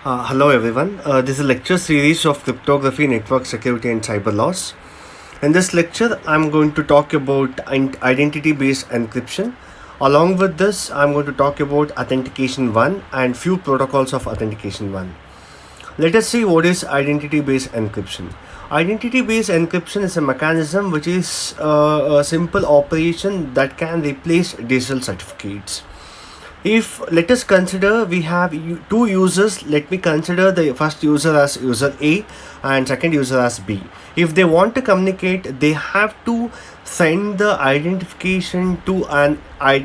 Hello everyone. This is a lecture series of cryptography, network security and cyber laws. In this lecture, I'm going to talk about identity-based encryption. Along with this, I'm going to talk about Authentication 1 and few protocols of Authentication 1. Let us see what is identity-based encryption. Identity-based encryption is a mechanism which is a simple operation that can replace digital certificates. If let us consider we have two users, let me consider the first user as user A and second user as B. If they want to communicate, they have to send the identification to an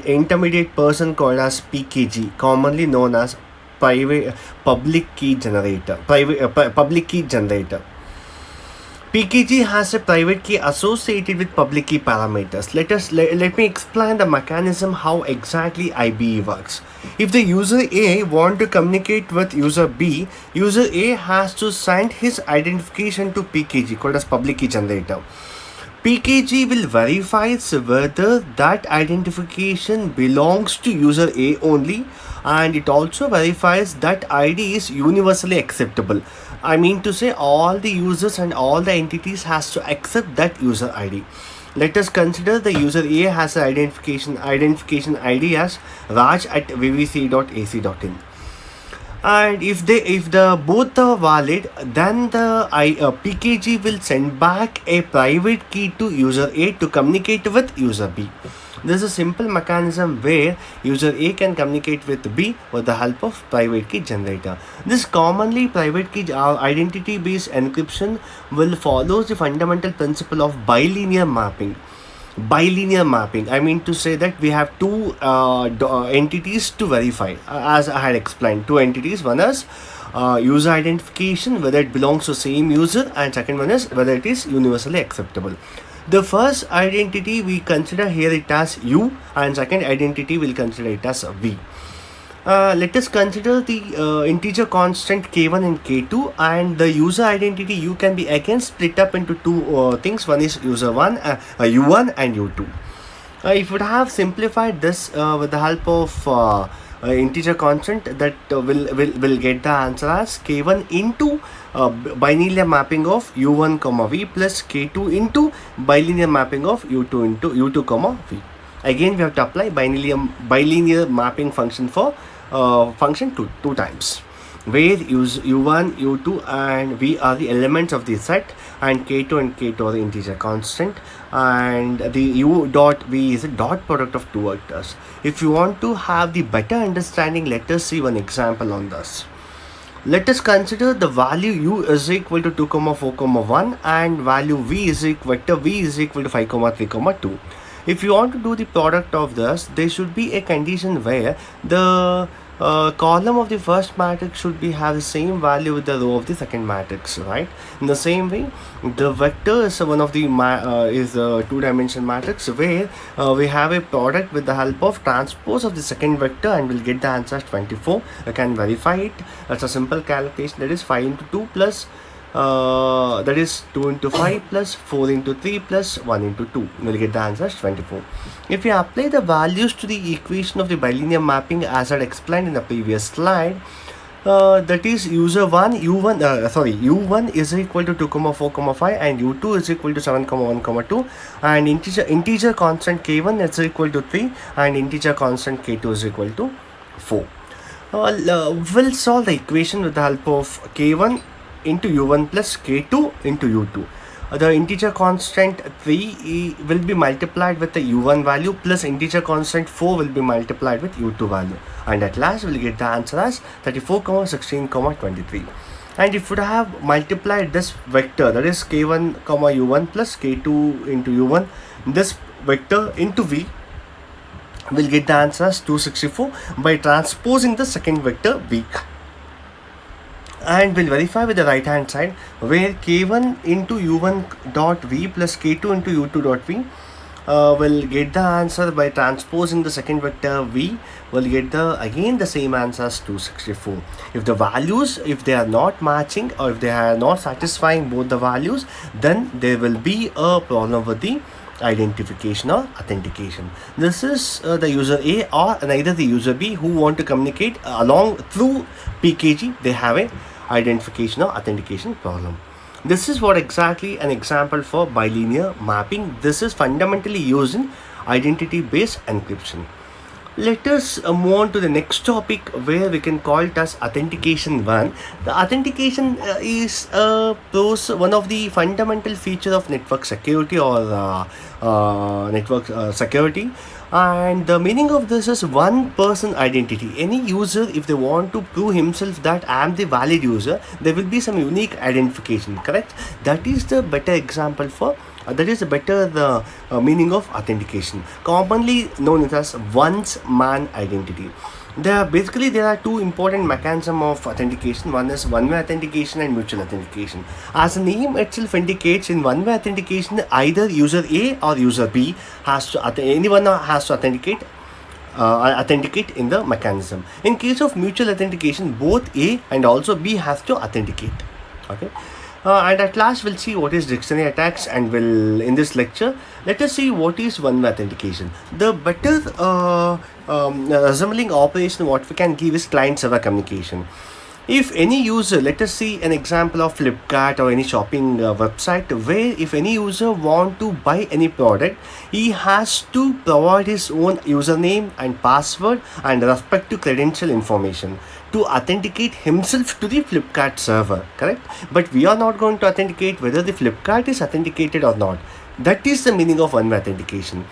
intermediate person called as PKG, commonly known as private public key generator. Public key generator. PKG has a private key associated with public key parameters. Let me explain the mechanism how exactly IBE works. If the user A want to communicate with user B, user A has to send his identification to PKG called as public key generator. PKG will verify whether that identification belongs to user A only, and it also verifies that ID is universally acceptable. I mean to say all the users and all the entities has to accept that user ID. Let us consider the user A has an identification ID as Raj at vvc.ac.in. And if the both are valid, then the PKG will send back a private key to user A to communicate with user B. This is a simple mechanism where user A can communicate with B with the help of private key generator. This commonly private key identity based encryption will follow the fundamental principle of bilinear mapping. I mean to say that we have two entities to verify, as I had explained. Two entities, one is user identification, whether it belongs to same user, and second one is whether it is universally acceptable. The first identity we consider here it as U, and second identity we'll consider it as V. Let us consider the integer constant k1 and k2, and the user identity U can be again split up into two things. One is user 1, u1 and u2. If we have simplified this with the help of integer constant, that will get the answer as k1 into bilinear mapping of u1 comma v plus k2 into bilinear mapping of u2 comma v. Again we have to apply bilinear mapping function for function two times, where u1, u2 and v are the elements of the set, and k2 and k2 are the integer constant, and the u dot v is a dot product of two vectors. If you want to have the better understanding, let us see one example on this. Let us consider the value u is equal to 2, 4, 1 and value v is equal to 5, 3, 2. If you want to do the product of this, there should be a condition where the column of the first matrix should have the same value with the row of the second matrix, right? In the same way, the vector is one of the two-dimensional matrix where we have a product with the help of transpose of the second vector, and we'll get the answer as 24. You can verify it. That's a simple calculation. That is 5 into 2 plus that is 2 into 5 plus 4 into 3 plus 1 into 2. We'll get the answer as 24. If we apply the values to the equation of the bilinear mapping as I explained in the previous slide, that is u1 is equal to 2, 4, 5 and u2 is equal to 7, 1, 2, and integer constant k1 is equal to 3 and integer constant k2 is equal to 4. We'll solve the equation with the help of k1 into u1 plus k2 into u2. The integer constant 3 will be multiplied with the u1 value plus integer constant 4 will be multiplied with u2 value, and at last we'll get the answer as 34, 16, 23. And if we have multiplied this vector, that is k1, u1 plus k2 into u1, this vector into v, we'll get the answer as 264 by transposing the second vector v. And we'll verify with the right hand side, where k1 into u1 dot v plus k2 into u2 dot v will get the answer by transposing the second vector v, will get again the same answer as 264. If the values, if they are not matching or if they are not satisfying both the values, then there will be a problem with the identification or authentication. This is the user A or neither the user B who want to communicate along through PKG. They have a identification or authentication problem. This is what exactly an example for bilinear mapping. This is fundamentally used in identity based encryption. Let us move on to the next topic where we can call it as authentication 1. The authentication is one of the fundamental features of network security or network security, and the meaning of this is one person identity. Any user, if they want to prove himself that I am the valid user, there will be some unique identification, correct? That is the better example for that is a better the meaning of authentication, commonly known as one's man identity. There are two important mechanisms of authentication. One is one-way authentication and mutual authentication. As the name itself indicates, in one-way authentication, either user A or user B has to anyone has to authenticate in the mechanism. In case of mutual authentication, both A and also B have to authenticate. Okay. And at last we'll see what is dictionary attacks, and in this lecture let us see what is one-way authentication. The better resembling operation what we can give is client-server communication. If any user, let us see an example of Flipkart or any shopping website, where if any user want to buy any product, he has to provide his own username and password and respective credential information to authenticate himself to the Flipkart server, correct? But we are not going to authenticate whether the Flipkart is authenticated or not. That is the meaning of one-way authentication.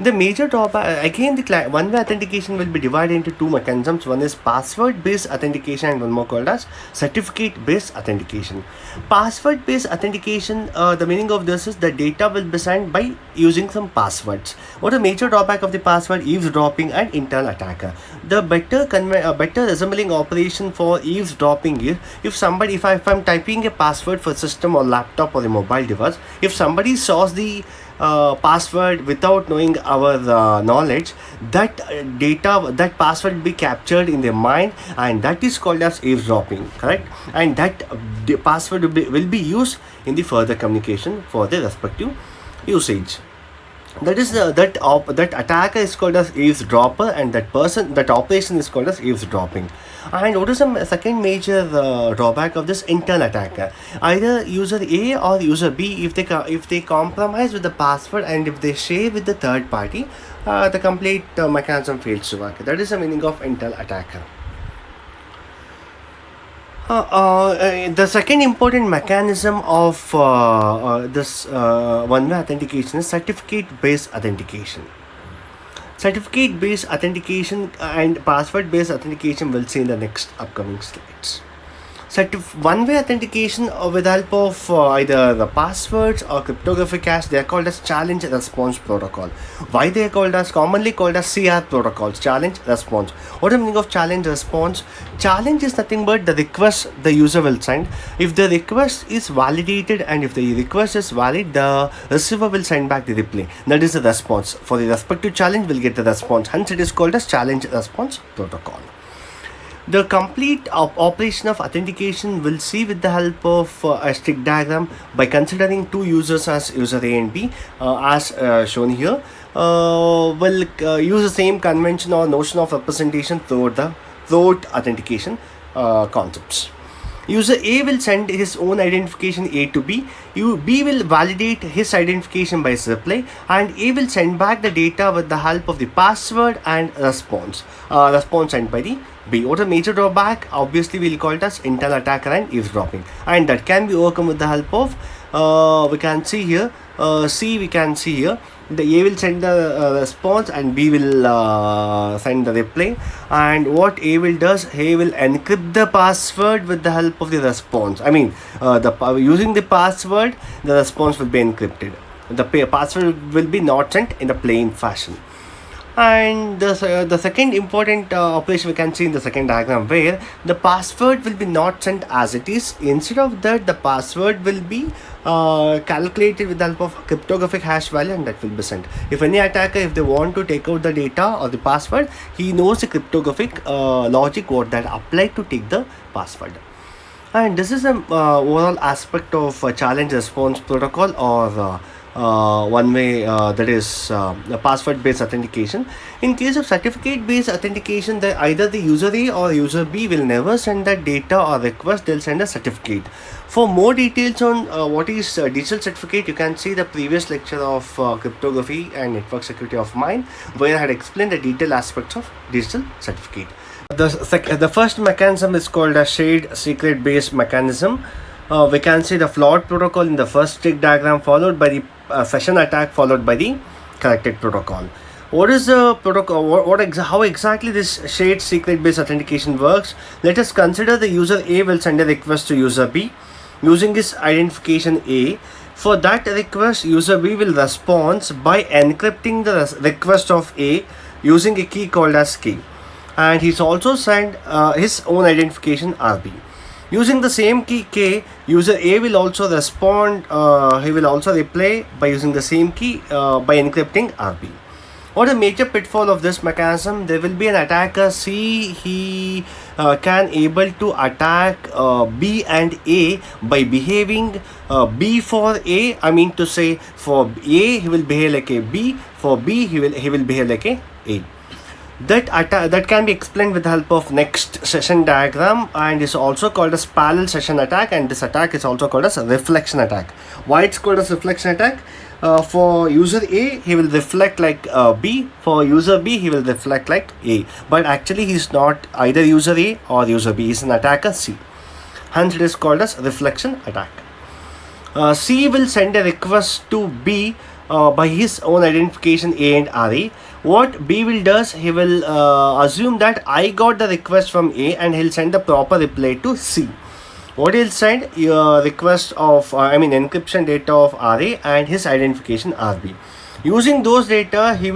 The major drawback, again, the one-way authentication will be divided into two mechanisms. One is password-based authentication and one more called as certificate-based authentication. Password-based authentication, the meaning of this is the data will be sent by using some passwords. What a major drawback of the password? Eavesdropping and internal attacker. The better resembling operation for eavesdropping is if I'm typing a password for system or laptop or a mobile device, if somebody saws the password without knowing our knowledge, that password will be captured in their mind, and that is called as eavesdropping, correct? And that the password will be used in the further communication for the respective usage. That is that attacker is called as eavesdropper, and that operation is called as eavesdropping. And what is the second major drawback of this internal attacker? Either user A or user B, if they compromise with the password and if they share with the third party, the complete mechanism fails to work. That is the meaning of internal attacker. The second important mechanism of this one-way authentication is certificate-based authentication. Certificate-based authentication and password-based authentication we'll see in the next upcoming slides. One-way authentication with the help of either the passwords or cryptographic hash, they are called as challenge response protocol. Why they are commonly called as CR protocols, challenge response. What is the meaning of challenge response? Challenge is nothing but the request the user will send. If the request is validated and if the request is valid, the receiver will send back the reply. That is the response. For the respective challenge, will get the response. Hence, it is called as challenge response protocol. The complete operation of authentication will see with the help of a stick diagram by considering two users as user A and B, as shown here. Will use the same convention or notion of representation throughout authentication concepts. User A will send his own identification A to B. B will validate his identification by his reply, and A will send back the data with the help of the password and response sent by the B. What a major drawback? Obviously, we'll call it as internal attacker and eavesdropping, and that can be overcome with the help of we can see here. We can see here the A will send the response and B will send the reply. And what A will does, he will encrypt the password with the help of the response. I mean, using the password, the response will be encrypted. The password will be not sent in the plain fashion. And the second important operation we can see in the second diagram, where the password will be not sent as it is. Instead of that, the password will be calculated with the help of cryptographic hash value, and that will be sent. If any attacker, if they want to take out the data or the password, he knows the cryptographic logic what that applied to take the password. And this is an overall aspect of challenge response protocol or one way, that is password based authentication. In case of certificate based authentication, either the user A or user B will never send the data or request, they'll send a certificate. For more details on what is digital certificate, you can see the previous lecture of cryptography and network security of mine, where I had explained the detailed aspects of digital certificate. The first mechanism is called a shared secret based mechanism. We can see the flawed protocol in the first stick diagram, followed by the session attack, followed by the corrected protocol. What is the protocol? How exactly this shared secret based authentication works? Let us consider the user A will send a request to user B using his identification A. For that request, user B will respond by encrypting the request of A using a key called as key, and he's also sent his own identification RB. Using the same key K, user A will also respond, he will also reply by using the same key by encrypting RB. What a major pitfall of this mechanism? There will be an attacker C, he can able to attack B and A by behaving B for A, I mean to say for A he will behave like a B, for B he will behave like a A. That can be explained with the help of next session diagram, and is also called as parallel session attack, and this attack is also called as a reflection attack. Why it's called as reflection attack? For user A he will reflect like B, for user B he will reflect like A, but actually he is not either user A or user B, he is an attacker C, hence it is called as reflection attack. C will send a request to B by his own identification A and RA. What B will does, he will assume that I got the request from A, and he'll send the proper reply to C. What he'll send, request of encryption data of RA and his identification RB. Using those data, C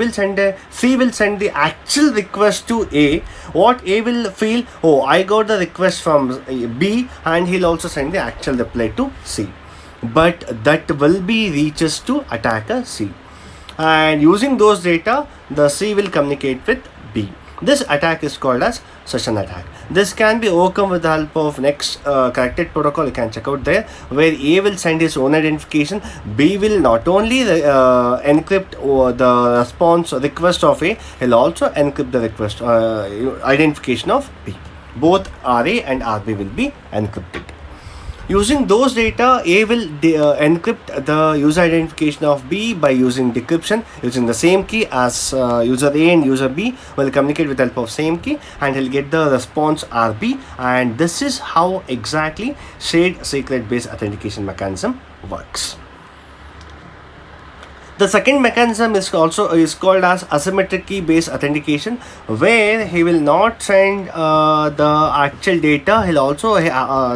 will send the actual request to A. What A will feel, oh, I got the request from B, and he'll also send the actual reply to C. But that will be reaches to attacker C, and using those data, the C will communicate with B. This attack is called as session attack. This can be overcome with the help of next corrected protocol. You can check out there, where A will send his own identification, B will not only encrypt the response request of A, he'll also encrypt the request identification of B. Both RA and RB will be encrypted. Using those data, A will encrypt the user identification of B by using decryption, using the same key as user A and user B will communicate with the help of same key, and he'll get the response RB. And this is how exactly shared secret based authentication mechanism works. The second mechanism is called as asymmetric key based authentication, where he will not send the actual data. He'll also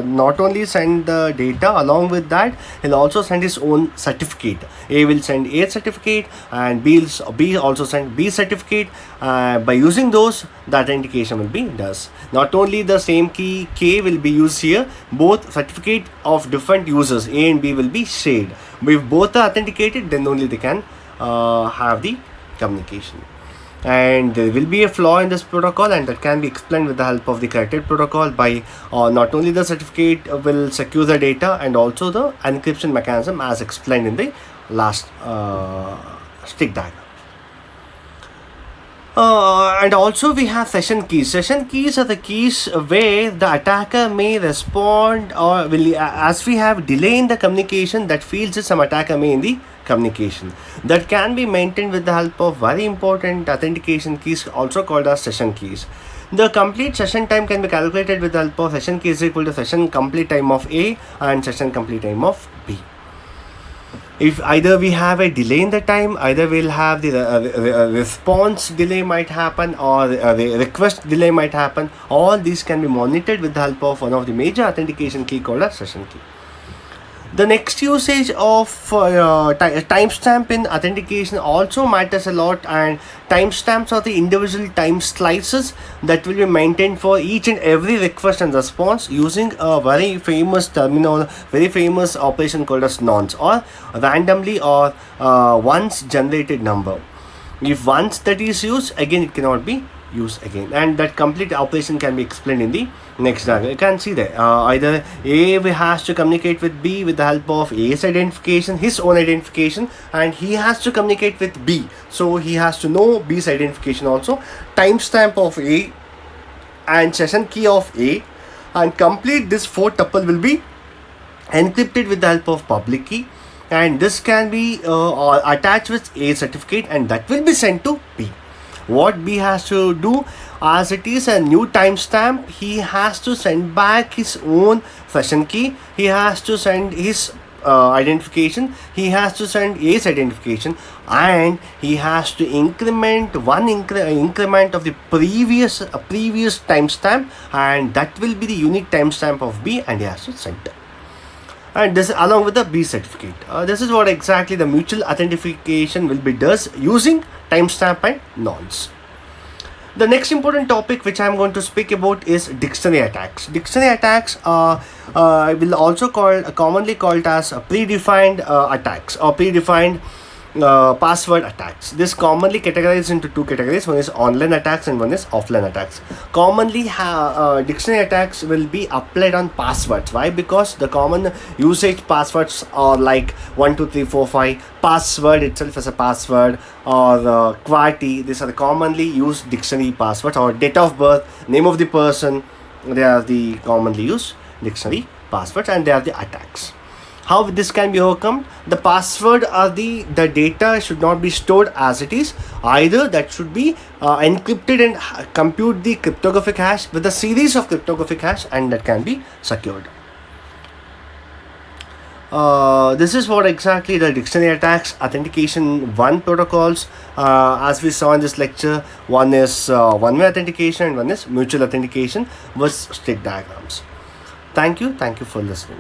not only send the data, along with that he'll also send his own certificate. A will send A certificate, and B also send B certificate. By using those, the authentication will be does. Not only the same key K will be used here, both certificate of different users A and B will be shared. If both are authenticated, then only they can have the communication. And there will be a flaw in this protocol, and that can be explained with the help of the corrected protocol by not only the certificate will secure the data, and also the encryption mechanism as explained in the last stick diagram. And also we have session keys. Session keys are the keys where the attacker may respond, or will, as we have delay in the communication, that feels that some attacker may in the communication. That can be maintained with the help of very important authentication keys, also called as session keys. The complete session time can be calculated with the help of session key is equal to session complete time of A and session complete time of B. If either we have a delay in the time, either we'll have the response delay might happen, or the request delay might happen. All these can be monitored with the help of one of the major authentication key called a session key. The next usage of timestamp in authentication also matters a lot, and timestamps are the individual time slices that will be maintained for each and every request and response using a very famous operation called as nonce, or randomly or once generated number. If once that is used, again it cannot be use again, and that complete operation can be explained in the next diagram. You can see that either A has to communicate with B with the help of A's identification, his own identification, and he has to communicate with B, so he has to know B's identification also, timestamp of A and session key of A, and complete this 4 tuple will be encrypted with the help of public key, and this can be attached with A certificate, and that will be sent to B. What B has to do, as it is a new timestamp, he has to send back his own session key, he has to send his identification, he has to send A's identification, and he has to increment one increment of the previous timestamp, and that will be the unique timestamp of B, and he has to send it. And this along with the B certificate. This is what exactly the mutual authentication will be does using timestamp and nonce. The next important topic which I am going to speak about is dictionary attacks. Dictionary attacks will also commonly called as predefined attacks or predefined password attacks. This commonly categorized into 2 categories. One is online attacks and one is offline attacks. Commonly dictionary attacks will be applied on passwords. Why? Because the common usage passwords are like 1 2 3 4 5, password itself as a password, or QWERTY. These are the commonly used dictionary passwords, or date of birth, name of the person. They are the commonly used dictionary passwords, and they are the attacks. How this can be overcome? The password or the data should not be stored as it is. Either that should be encrypted and compute the cryptographic hash with a series of cryptographic hash, and that can be secured. This is what exactly the dictionary attacks authentication 1 protocols. As we saw in this lecture, one is one-way authentication and one is mutual authentication with stick diagrams. Thank you for listening.